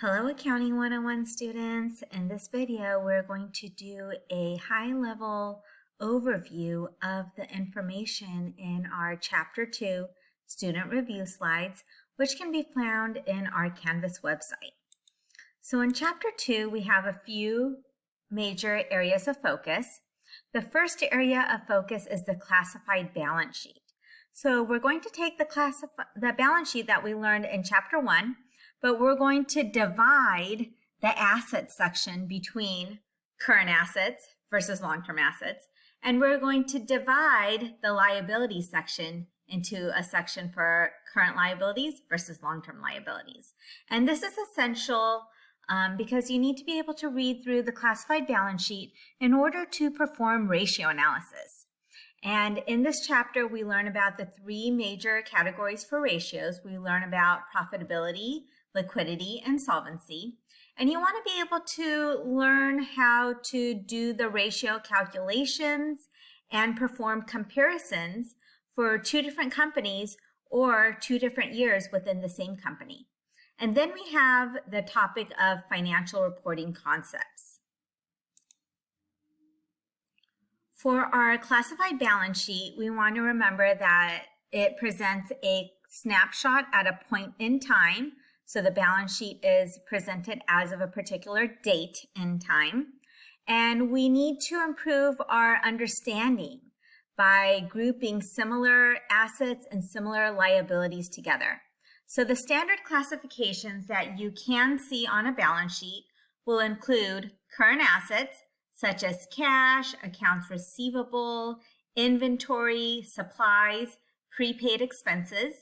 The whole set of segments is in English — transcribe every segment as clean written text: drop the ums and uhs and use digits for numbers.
Hello Accounting 101 students. In this video, we're going to do a high-level overview of the information in our Chapter 2 student review slides, which can be found in our Canvas website. So in Chapter 2, we have a few major areas of focus. The first area of focus is the classified balance sheet. So we're going to take the balance sheet that we learned in Chapter 1, but we're going to divide the assets section between current assets versus long-term assets, and we're going to divide the liabilities section into a section for current liabilities versus long-term liabilities. And this is essential because you need to be able to read through the classified balance sheet in order to perform ratio analysis. And in this chapter, we learn about the three major categories for ratios. We learn about profitability, liquidity, and solvency. And you want to be able to learn how to do the ratio calculations and perform comparisons for two different companies or 2 different years within the same company. And then we have the topic of financial reporting concepts. For our classified balance sheet, we want to remember that it presents a snapshot at a point in time. So the balance sheet is presented as of a particular date in time. And we need to improve our understanding by grouping similar assets and similar liabilities together. So the standard classifications that you can see on a balance sheet will include current assets, such as cash, accounts receivable, inventory, supplies, prepaid expenses.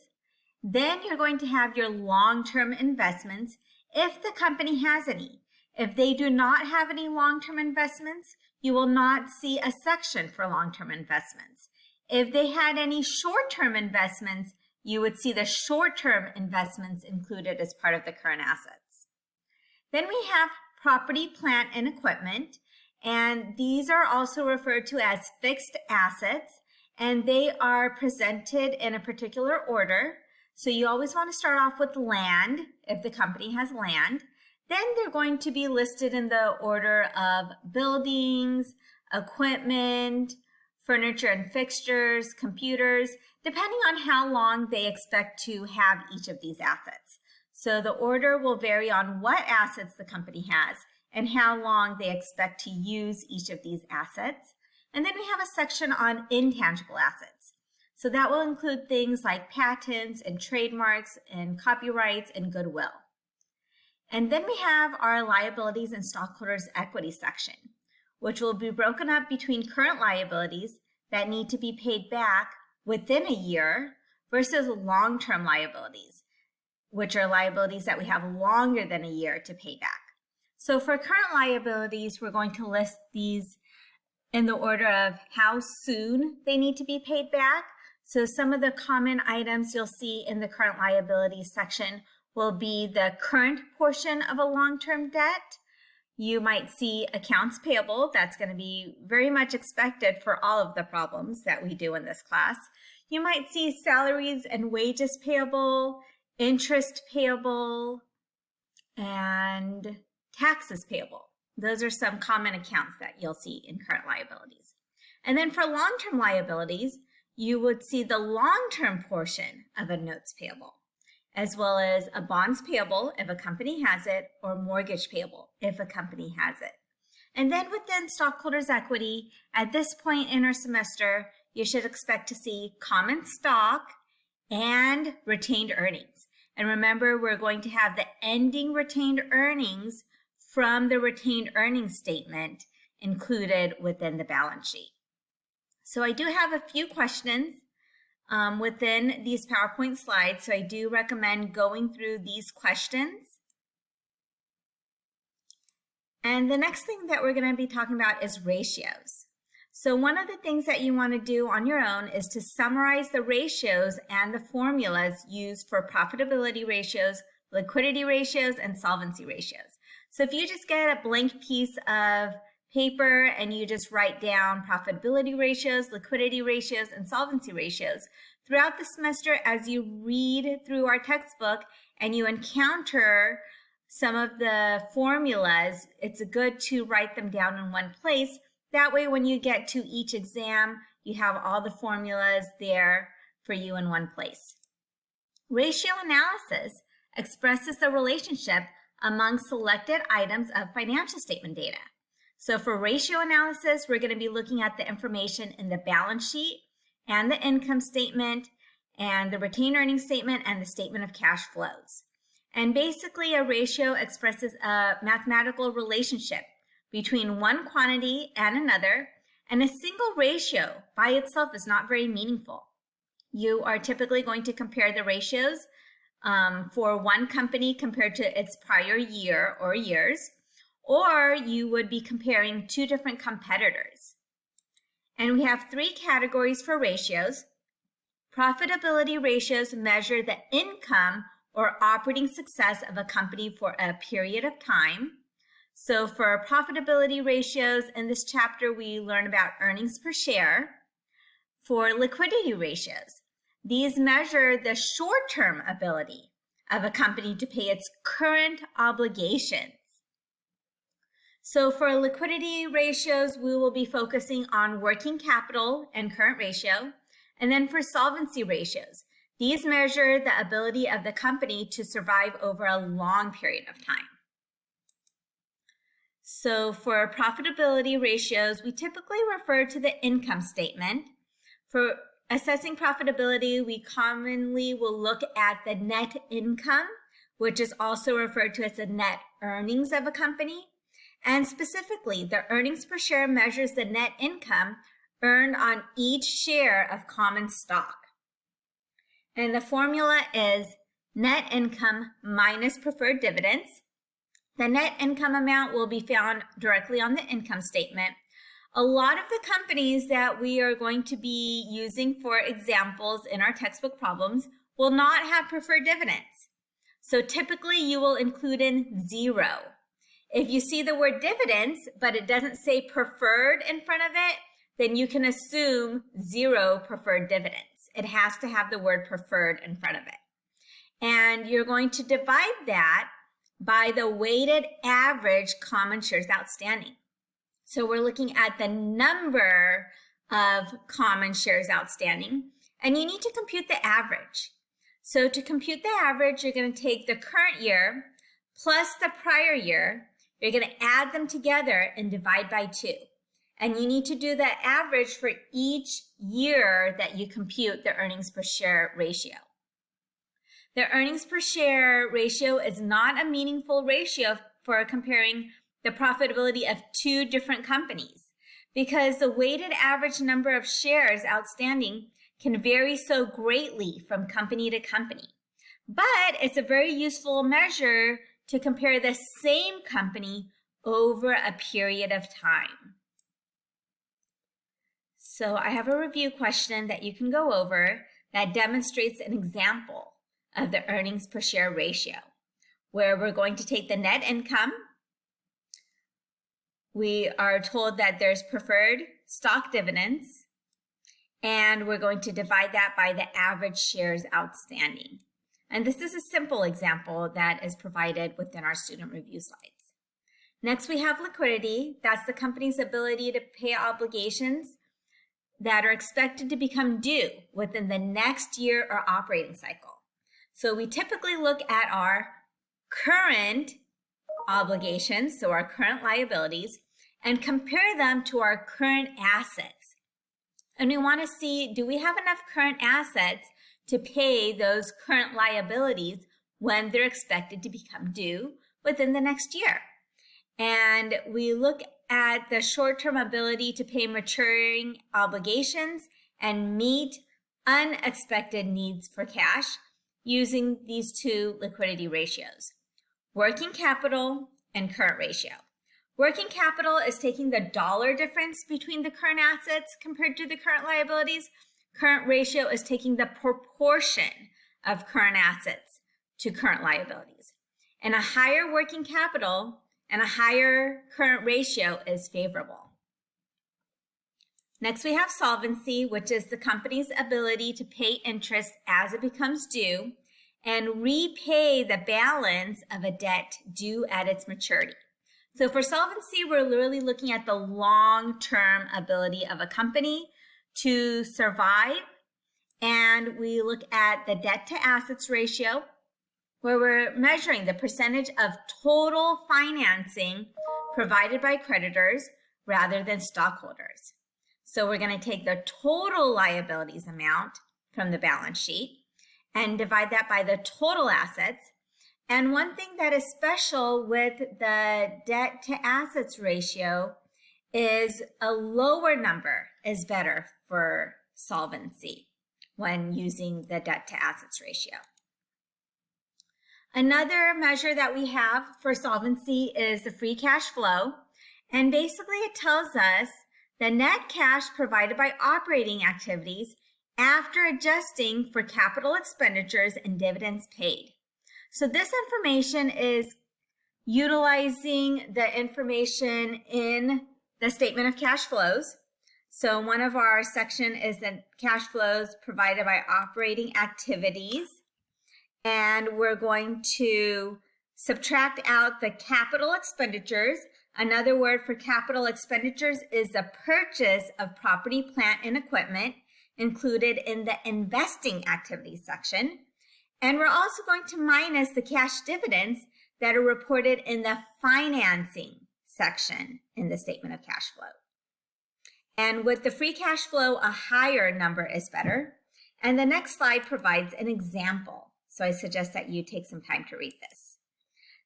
Then you're going to have your long-term investments if the company has any. If they do not have any long-term investments, you will not see a section for long-term investments. If they had any short-term investments, you would see the short-term investments included as part of the current assets. Then we have property, plant, and equipment, and these are also referred to as fixed assets, and they are presented in a particular order. So you always want to start off with land, if the company has land. Then they're going to be listed in the order of buildings, equipment, furniture and fixtures, computers, depending on how long they expect to have each of these assets. So the order will vary on what assets the company has and how long they expect to use each of these assets. And then we have a section on intangible assets. So that will include things like patents and trademarks and copyrights and goodwill. And then we have our liabilities and stockholders' equity section, which will be broken up between current liabilities that need to be paid back within a year versus long-term liabilities, which are liabilities that we have longer than a year to pay back. So for current liabilities, we're going to list these in the order of how soon they need to be paid back. So some of the common items you'll see in the current liabilities section will be the current portion of a long-term debt. You might see accounts payable. That's going to be very much expected for all of the problems that we do in this class. You might see salaries and wages payable, interest payable, and taxes payable. Those are some common accounts that you'll see in current liabilities. And then for long-term liabilities, you would see the long-term portion of a notes payable, as well as a bonds payable if a company has it, or mortgage payable if a company has it. And then within stockholders' equity, at this point in our semester, you should expect to see common stock and retained earnings. And remember, we're going to have the ending retained earnings from the retained earnings statement included within the balance sheet. So I do have a few questions within these PowerPoint slides, so I do recommend going through these questions. And the next thing that we're going to be talking about is ratios. So one of the things that you want to do on your own is to summarize the ratios and the formulas used for profitability ratios, liquidity ratios, and solvency ratios. So if you just get a blank piece of paper and you just write down profitability ratios, liquidity ratios, and solvency ratios, throughout the semester as you read through our textbook and you encounter some of the formulas, it's good to write them down in one place. That way, when you get to each exam, you have all the formulas there for you in one place. Ratio analysis expresses the relationship among selected items of financial statement data. So for ratio analysis, we're going to be looking at the information in the balance sheet and the income statement and the retained earnings statement and the statement of cash flows. And basically, a ratio expresses a mathematical relationship between one quantity and another, and a single ratio by itself is not very meaningful. You are typically going to compare the ratios for one company compared to its prior year or years, or you would be comparing two different competitors. And we have three categories for ratios. Profitability ratios measure the income or operating success of a company for a period of time. So for profitability ratios, in this chapter, we learn about earnings per share. For liquidity ratios, these measure the short-term ability of a company to pay its current obligations. So for liquidity ratios, we will be focusing on working capital and current ratio. And then for solvency ratios, these measure the ability of the company to survive over a long period of time. So for profitability ratios, we typically refer to the income statement. For assessing profitability, we commonly will look at the net income, which is also referred to as the net earnings of a company. And specifically, the earnings per share measures the net income earned on each share of common stock. And the formula is net income minus preferred dividends. The net income amount will be found directly on the income statement. A lot of the companies that we are going to be using for examples in our textbook problems will not have preferred dividends. So typically you will include in 0. If you see the word dividends, but it doesn't say preferred in front of it, then you can assume 0 preferred dividends. It has to have the word preferred in front of it. And you're going to divide that by the weighted average common shares outstanding. So we're looking at the number of common shares outstanding, and you need to compute the average. So to compute the average, you're going to take the current year plus the prior year. You're going to add them together and divide by 2. And you need to do the average for each year that you compute the earnings per share ratio. The earnings per share ratio is not a meaningful ratio for comparing the profitability of two different companies because the weighted average number of shares outstanding can vary so greatly from company to company. But it's a very useful measure to compare the same company over a period of time. So I have a review question that you can go over that demonstrates an example of the earnings per share ratio, where we're going to take the net income. We are told that there's preferred stock dividends, and we're going to divide that by the average shares outstanding. And this is a simple example that is provided within our student review slides. Next, we have liquidity. That's the company's ability to pay obligations that are expected to become due within the next year or operating cycle. So we typically look at our current obligations, so our current liabilities, and compare them to our current assets. And we want to see, do we have enough current assets to pay those current liabilities when they're expected to become due within the next year? And we look at the short-term ability to pay maturing obligations and meet unexpected needs for cash using these two liquidity ratios, working capital and current ratio. Working capital is taking the dollar difference between the current assets compared to the current liabilities. Current ratio is taking the proportion of current assets to current liabilities. And a higher working capital and a higher current ratio is favorable. Next, we have solvency, which is the company's ability to pay interest as it becomes due and repay the balance of a debt due at its maturity. So for solvency, we're literally looking at the long-term ability of a company to survive. And we look at the debt to assets ratio, where we're measuring the percentage of total financing provided by creditors rather than stockholders. So we're going to take the total liabilities amount from the balance sheet and divide that by the total assets. And one thing that is special with the debt to assets ratio is a lower number is better for solvency when using the debt to assets ratio. Another measure that we have for solvency is the free cash flow. And basically it tells us the net cash provided by operating activities after adjusting for capital expenditures and dividends paid. So this information is utilizing the information in the statement of cash flows. So one of our section is the cash flows provided by operating activities. And we're going to subtract out the capital expenditures. Another word for capital expenditures is the purchase of property, plant, and equipment included in the investing activities section. And we're also going to minus the cash dividends that are reported in the financing section in the statement of cash flow. And with the free cash flow, a higher number is better. And the next slide provides an example. So I suggest that you take some time to read this.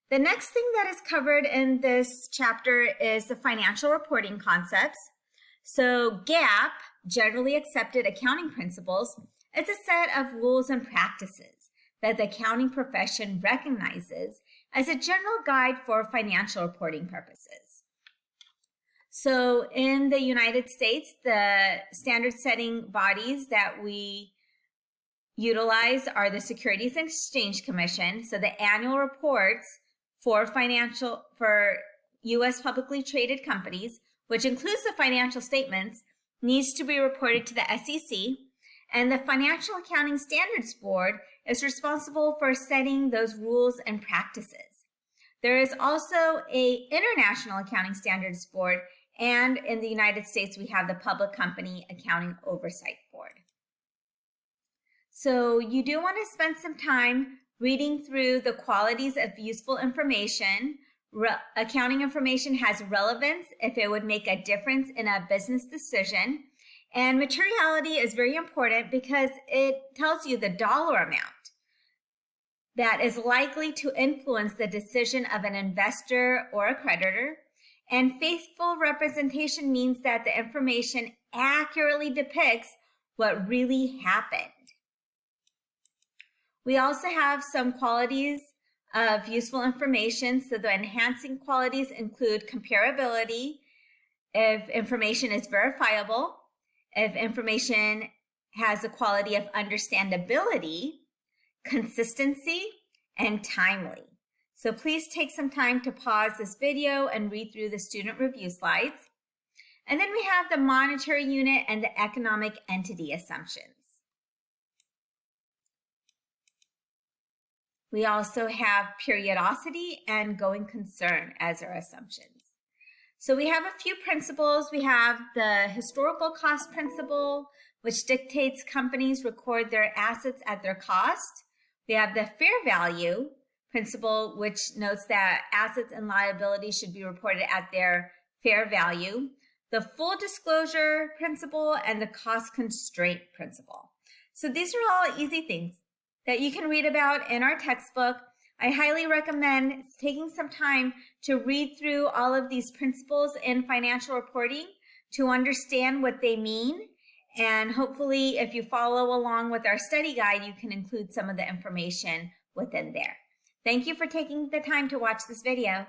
The next thing that is covered in this chapter is the financial reporting concepts. So Gaap, generally accepted accounting principles, is a set of rules and practices that the accounting profession recognizes as a general guide for financial reporting purposes. So in the United States, the standard setting bodies that we utilize are the Securities and Exchange Commission. So the annual reports for U.S. publicly traded companies, which includes the financial statements, needs to be reported to the SEC. And the Financial Accounting Standards Board is responsible for setting those rules and practices. There is also an International Accounting Standards Board, and in the United States, we have the Public Company Accounting Oversight Board. So you do want to spend some time reading through the qualities of useful information. Accounting information has relevance if it would make a difference in a business decision. And materiality is very important because it tells you the dollar amount that is likely to influence the decision of an investor or a creditor. And faithful representation means that the information accurately depicts what really happened. We also have some qualities of useful information. So the enhancing qualities include comparability, if information is verifiable, if information has the quality of understandability, consistency, and timely. So please take some time to pause this video and read through the student review slides. And then we have the monetary unit and the economic entity assumptions. We also have periodicity and going concern as our assumptions. So we have a few principles. We have the historical cost principle, which dictates companies record their assets at their cost. We have the fair value principle, which notes that assets and liabilities should be reported at their fair value. The full disclosure principle and the cost constraint principle. So these are all easy things that you can read about in our textbook. I highly recommend taking some time to read through all of these principles in financial reporting to understand what they mean. And hopefully, if you follow along with our study guide, you can include some of the information within there. Thank you for taking the time to watch this video.